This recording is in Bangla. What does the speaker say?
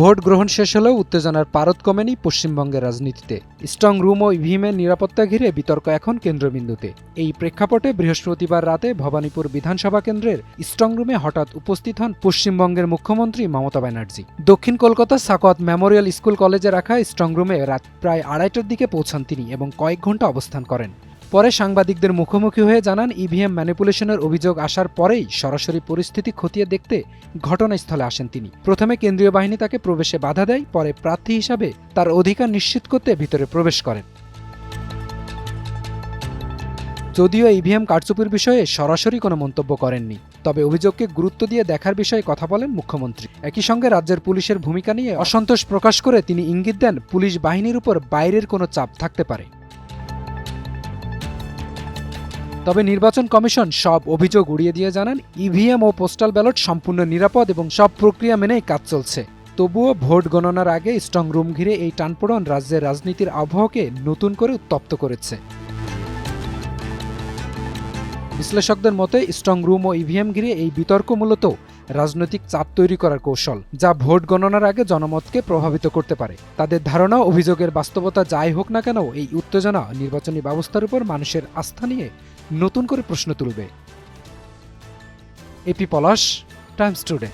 ভোট গ্রহণ শেষ হলেও উত্তেজনার পারদ কমেনি পশ্চিমবঙ্গের রাজনীতিতে। স্ট্রং রুম ও ইভিএমের নিরাপত্তা ঘিরে বিতর্ক এখন কেন্দ্রবিন্দুতে। এই প্রেক্ষাপটে বৃহস্পতিবার রাতে ভবানীপুর বিধানসভা কেন্দ্রের স্ট্রং রুমে হঠাৎ উপস্থিত হন পশ্চিমবঙ্গের মুখ্যমন্ত্রী মমতা ব্যানার্জি। দক্ষিণ কলকাতার সাকওয়াত মেমোরিয়াল স্কুল কলেজে রাখা স্ট্রং রুমে রাত প্রায় 2:30টার দিকে পৌঁছান তিনি এবং কয়েক ঘণ্টা অবস্থান করেন। পরে সাংবাদিকদের মুখোমুখি হয়ে জানান, ইভিএম ম্যানিপুলেশনের অভিযোগ আসার পরেই সরাসরি পরিস্থিতি খতিয়ে দেখতে ঘটনাস্থলে আসেন তিনি। প্রথমে কেন্দ্রীয় বাহিনী তাকে প্রবেশে বাধা দেয়, পরে প্রার্থী হিসাবে তার অধিকার নিশ্চিত করতে ভিতরে প্রবেশ করেন। যদিও ইভিএম কারচুপির বিষয়ে সরাসরি কোনো মন্তব্য করেননি, তবে অভিযোগকে গুরুত্ব দিয়ে দেখার বিষয়ে কথা বলেন মুখ্যমন্ত্রী। একই সঙ্গে রাজ্যের পুলিশের ভূমিকা নিয়ে অসন্তোষ প্রকাশ করে তিনি ইঙ্গিত দেন, পুলিশ বাহিনীর উপর বাইরের কোনো চাপ থাকতে পারে। তবে নির্বাচন কমিশন সব অভিযোগ উড়িয়ে দিয়ে জানান, ইভিএম ও পোস্টাল ব্যালট সম্পূর্ণ নিরাপদ এবং সব প্রক্রিয়া মেনেই কাজ চলছে। তবুও ভোট গণনার আগে স্ট্রং রুম ঘিরে এই টানপোড়েন রাজ্যের রাজনীতির আবহাওয়াকে নতুন করে উত্তপ্ত করেছে। বিশ্লেষকদের মতে স্ট্রং রুম ও ইভিএম ঘিরে এই বিতর্ক মূলত রাজনৈতিক চাপ তৈরি করার কৌশল, যা ভোট গণনার আগে জনমতকে প্রভাবিত করতে পারে। তাদের ধারণা, অভিযোগের বাস্তবতা যাই হোক না কেন, এই উত্তেজনা নির্বাচনী ব্যবস্থার উপর মানুষের আস্থা নিয়ে নতুন করে প্রশ্ন তুলবে। এপি পলাশ, টাইমস টুডে।